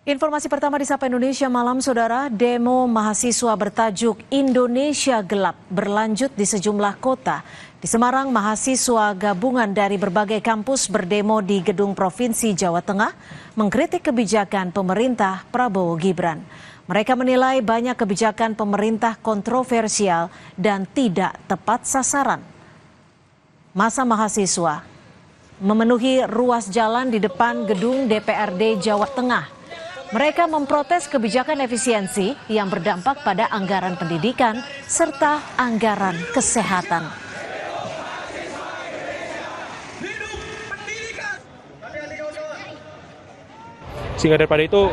Informasi pertama di Sapa Indonesia Malam, Saudara. Demo mahasiswa bertajuk Indonesia Gelap berlanjut di sejumlah kota. Di Semarang, mahasiswa gabungan dari berbagai kampus berdemo di Gedung Provinsi Jawa Tengah mengkritik kebijakan pemerintah Prabowo Gibran. Mereka menilai banyak kebijakan pemerintah kontroversial dan tidak tepat sasaran. Massa mahasiswa memenuhi ruas jalan di depan gedung DPRD Jawa Tengah. Mereka memprotes kebijakan efisiensi yang berdampak pada anggaran pendidikan serta anggaran kesehatan. Sehingga daripada itu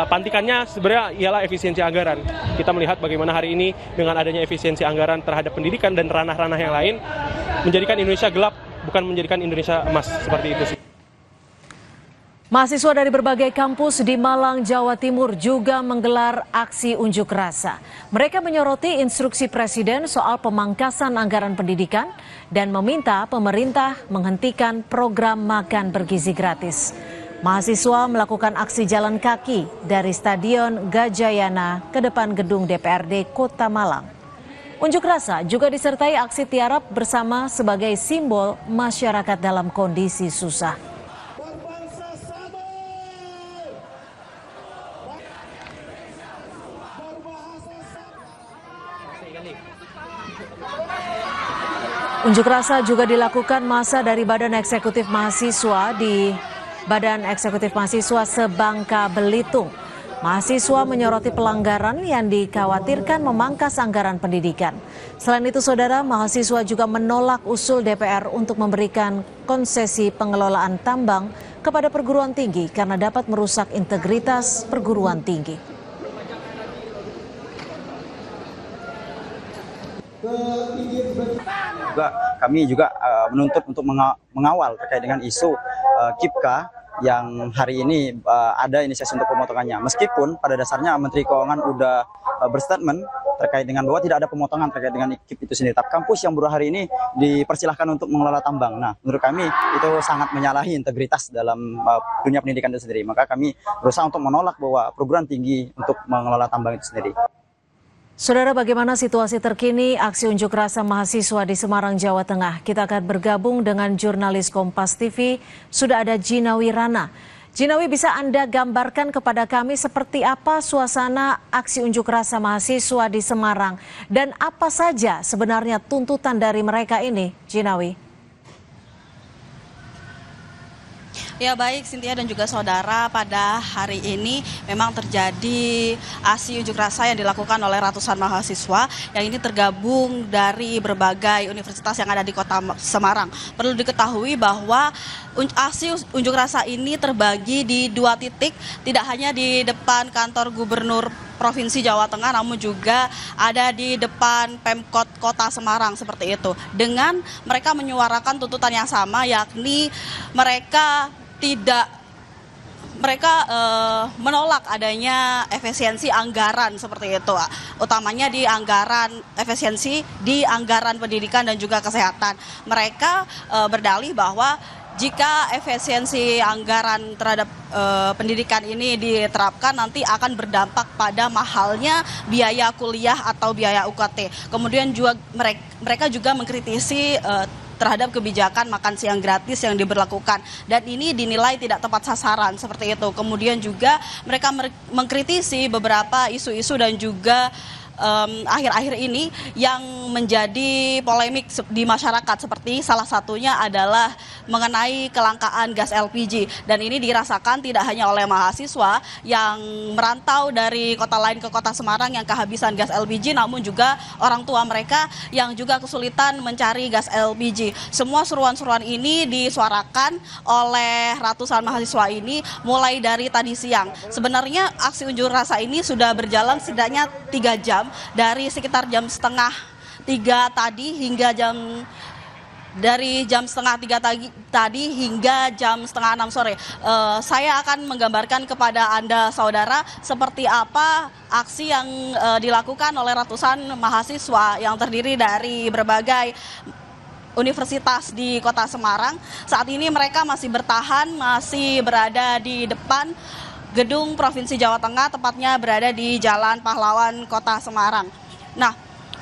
pantikannya sebenarnya ialah efisiensi anggaran. Kita melihat bagaimana hari ini dengan adanya efisiensi anggaran terhadap pendidikan dan ranah-ranah yang lain menjadikan Indonesia gelap, bukan menjadikan Indonesia emas, seperti itu sih. Mahasiswa dari berbagai kampus di Malang, Jawa Timur juga menggelar aksi unjuk rasa. Mereka menyoroti instruksi Presiden soal pemangkasan anggaran pendidikan dan meminta pemerintah menghentikan program makan bergizi gratis. Mahasiswa melakukan aksi jalan kaki dari Stadion Gajayana ke depan gedung DPRD Kota Malang. Unjuk rasa juga disertai aksi tiarap bersama sebagai simbol masyarakat dalam kondisi susah. Unjuk rasa juga dilakukan massa dari Badan Eksekutif Mahasiswa di Badan Eksekutif Mahasiswa Sebangka Belitung. Mahasiswa menyoroti pelanggaran yang dikhawatirkan memangkas anggaran pendidikan. Selain itu, Saudara, mahasiswa juga menolak usul DPR untuk memberikan konsesi pengelolaan tambang kepada perguruan tinggi karena dapat merusak integritas perguruan tinggi. Kami juga menuntut untuk mengawal terkait dengan isu KIPKA yang hari ini ada inisiasi untuk pemotongannya. Meskipun pada dasarnya Menteri Keuangan sudah berstatement terkait dengan bahwa tidak ada pemotongan terkait dengan KIP itu sendiri. Tapi kampus yang baru hari ini dipersilahkan untuk mengelola tambang. Nah, menurut kami itu sangat menyalahi integritas dalam dunia pendidikan itu sendiri. Maka kami berusaha untuk menolak bahwa perguruan tinggi untuk mengelola tambang itu sendiri. Saudara, bagaimana situasi terkini aksi unjuk rasa mahasiswa di Semarang, Jawa Tengah? Kita akan bergabung dengan jurnalis Kompas TV, sudah ada Jinawi Rana. Jinawi, bisa Anda gambarkan kepada kami seperti apa suasana aksi unjuk rasa mahasiswa di Semarang? Dan apa saja sebenarnya tuntutan dari mereka ini, Jinawi? Ya baik, Cynthia dan juga saudara, pada hari ini memang terjadi aksi unjuk rasa yang dilakukan oleh ratusan mahasiswa yang ini tergabung dari berbagai universitas yang ada di kota Semarang. Perlu diketahui bahwa aksi unjuk rasa ini terbagi di dua titik, tidak hanya di depan kantor Gubernur Provinsi Jawa Tengah, namun juga ada di depan Pemkot Kota Semarang seperti itu. Dengan mereka menyuarakan tuntutan yang sama, yakni mereka menolak adanya efisiensi anggaran seperti itu, utamanya di anggaran efisiensi di anggaran pendidikan dan juga kesehatan. Mereka berdalih bahwa jika efisiensi anggaran terhadap pendidikan ini diterapkan, nanti akan berdampak pada mahalnya biaya kuliah atau biaya UKT. Kemudian juga mereka juga mengkritisi terhadap kebijakan makan siang gratis yang diberlakukan, dan ini dinilai tidak tepat sasaran seperti itu. Kemudian juga mereka mengkritisi beberapa isu-isu dan juga akhir-akhir ini yang menjadi polemik di masyarakat, seperti salah satunya adalah mengenai kelangkaan gas LPG, dan ini dirasakan tidak hanya oleh mahasiswa yang merantau dari kota lain ke kota Semarang yang kehabisan gas LPG, namun juga orang tua mereka yang juga kesulitan mencari gas LPG. Semua seruan-seruan ini disuarakan oleh ratusan mahasiswa ini mulai dari tadi siang. Sebenarnya aksi unjuk rasa ini sudah berjalan setidaknya 3 jam, dari sekitar jam setengah 3 tadi hingga dari jam setengah 3 tadi hingga jam setengah 6 sore. Saya akan menggambarkan kepada Anda, saudara, seperti apa aksi yang dilakukan oleh ratusan mahasiswa yang terdiri dari berbagai universitas di kota Semarang. Saat ini mereka masih bertahan, masih berada di depan gedung Provinsi Jawa Tengah, tepatnya berada di Jalan Pahlawan, Kota Semarang. Nah,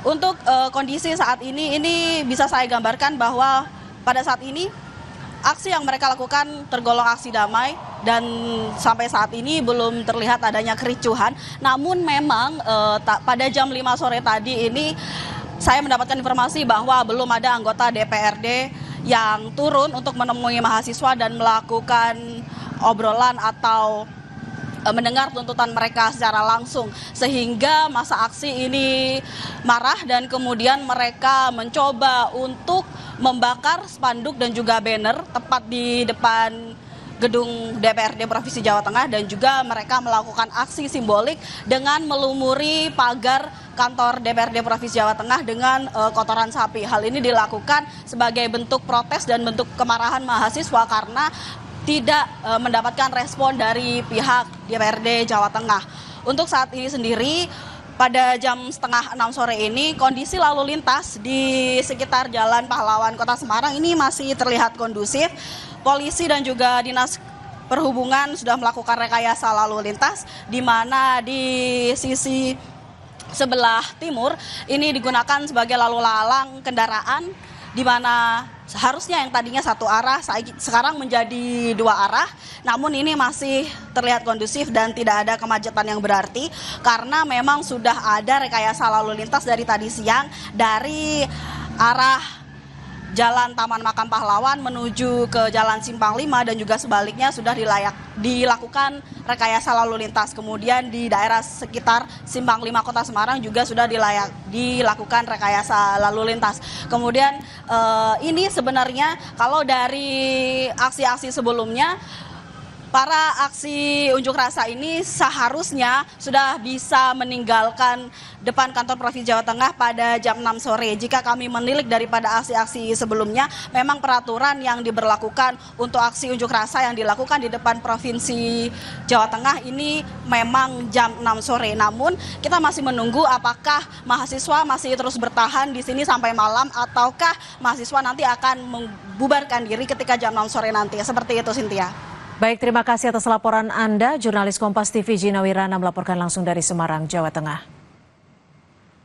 untuk kondisi saat ini bisa saya gambarkan bahwa pada saat ini aksi yang mereka lakukan tergolong aksi damai dan sampai saat ini belum terlihat adanya kericuhan. Namun memang pada jam 5 sore tadi ini saya mendapatkan informasi bahwa belum ada anggota DPRD yang turun untuk menemui mahasiswa dan melakukan obrolan atau mendengar tuntutan mereka secara langsung, sehingga masa aksi ini marah dan kemudian mereka mencoba untuk membakar spanduk dan juga banner tepat di depan gedung DPRD Provinsi Jawa Tengah, dan juga mereka melakukan aksi simbolik dengan melumuri pagar kantor DPRD Provinsi Jawa Tengah dengan kotoran sapi. Hal ini dilakukan sebagai bentuk protes dan bentuk kemarahan mahasiswa karena tidak mendapatkan respon dari pihak DPRD Jawa Tengah. Untuk saat ini sendiri, pada jam setengah 6 sore ini, kondisi lalu lintas di sekitar Jalan Pahlawan Kota Semarang ini masih terlihat kondusif. Polisi dan juga Dinas Perhubungan sudah melakukan rekayasa lalu lintas, di mana di sisi sebelah timur ini digunakan sebagai lalu lalang kendaraan, di mana seharusnya yang tadinya satu arah sekarang menjadi dua arah, namun ini masih terlihat kondusif dan tidak ada kemacetan yang berarti karena memang sudah ada rekayasa lalu lintas dari tadi siang dari arah Jalan Taman Makam Pahlawan menuju ke Jalan Simpang 5 dan juga sebaliknya sudah dilakukan rekayasa lalu lintas. Kemudian di daerah sekitar Simpang 5 Kota Semarang juga sudah dilakukan rekayasa lalu lintas. Kemudian ini sebenarnya kalau dari aksi-aksi sebelumnya, para aksi unjuk rasa ini seharusnya sudah bisa meninggalkan depan kantor Provinsi Jawa Tengah pada jam 6 sore. Jika kami menilik daripada aksi-aksi sebelumnya, memang peraturan yang diberlakukan untuk aksi unjuk rasa yang dilakukan di depan Provinsi Jawa Tengah ini memang jam 6 sore. Namun kita masih menunggu apakah mahasiswa masih terus bertahan di sini sampai malam ataukah mahasiswa nanti akan membubarkan diri ketika jam 6 sore nanti. Seperti itu, Cynthia. Baik, terima kasih atas laporan Anda. Jurnalis Kompas TV Gina Wirana melaporkan langsung dari Semarang, Jawa Tengah.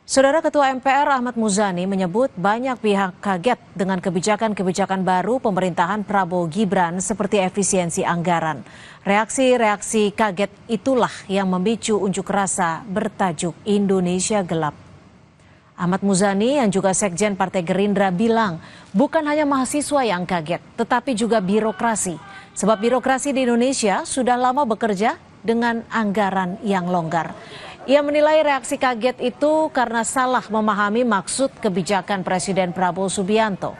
Saudara Ketua MPR Ahmad Muzani menyebut banyak pihak kaget dengan kebijakan-kebijakan baru pemerintahan Prabowo Gibran seperti efisiensi anggaran. Reaksi-reaksi kaget itulah yang memicu unjuk rasa bertajuk Indonesia Gelap. Ahmad Muzani yang juga Sekjen Partai Gerindra bilang bukan hanya mahasiswa yang kaget, tetapi juga birokrasi. Sebab birokrasi di Indonesia sudah lama bekerja dengan anggaran yang longgar. Ia menilai reaksi kaget itu karena salah memahami maksud kebijakan Presiden Prabowo Subianto.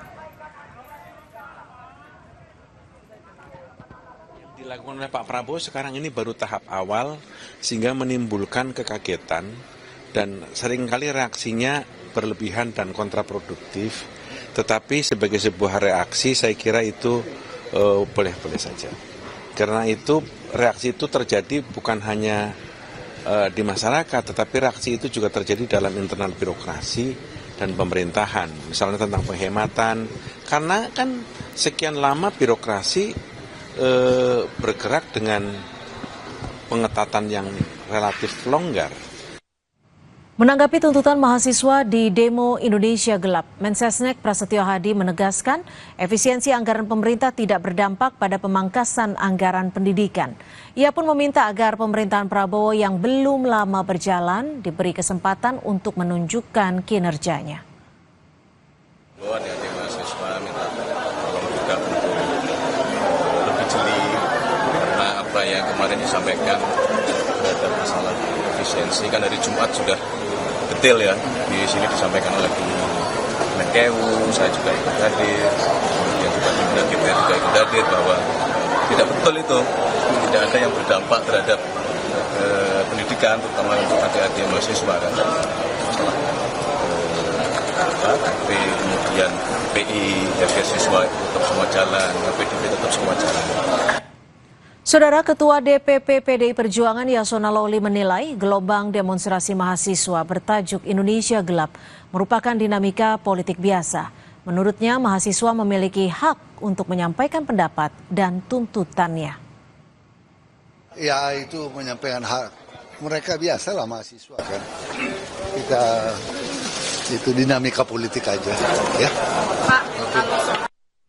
Dilakukan oleh Pak Prabowo sekarang ini baru tahap awal sehingga menimbulkan kekagetan dan seringkali reaksinya berlebihan dan kontraproduktif. Tetapi sebagai sebuah reaksi saya kira itu boleh-boleh saja. Karena itu reaksi itu terjadi bukan hanya di masyarakat, tetapi reaksi itu juga terjadi dalam internal birokrasi dan pemerintahan. Misalnya tentang penghematan, karena kan sekian lama birokrasi bergerak dengan pengetatan yang relatif longgar. Menanggapi tuntutan mahasiswa di demo Indonesia Gelap, Mensesnek Prasetyo Hadi menegaskan efisiensi anggaran pemerintah tidak berdampak pada pemangkasan anggaran pendidikan. Ia pun meminta agar pemerintahan Prabowo yang belum lama berjalan diberi kesempatan untuk menunjukkan kinerjanya. Adik-adik mahasiswa minta tolong juga untuk lebih jeli karena apa yang kemarin disampaikan terhadap masalah efisiensi kan dari Jumat sudah detail ya, di sini disampaikan oleh Bu Menkeu, saya juga ikut hadir, kemudian juga pimpinan DPR juga ikut hadir bahwa tidak betul itu, tidak ada yang berdampak terhadap pendidikan, terutama untuk adik-adik mahasiswa kan. Masalah KP, kemudian PI, beasiswa tetap semua jalan, PDP tetap semua jalan. Saudara Ketua DPP PDI Perjuangan Yasona Lawli menilai gelombang demonstrasi mahasiswa bertajuk Indonesia Gelap merupakan dinamika politik biasa. Menurutnya mahasiswa memiliki hak untuk menyampaikan pendapat dan tuntutannya. Ya itu menyampaikan hak mereka, biasalah mahasiswa kan. Kita itu dinamika politik aja ya.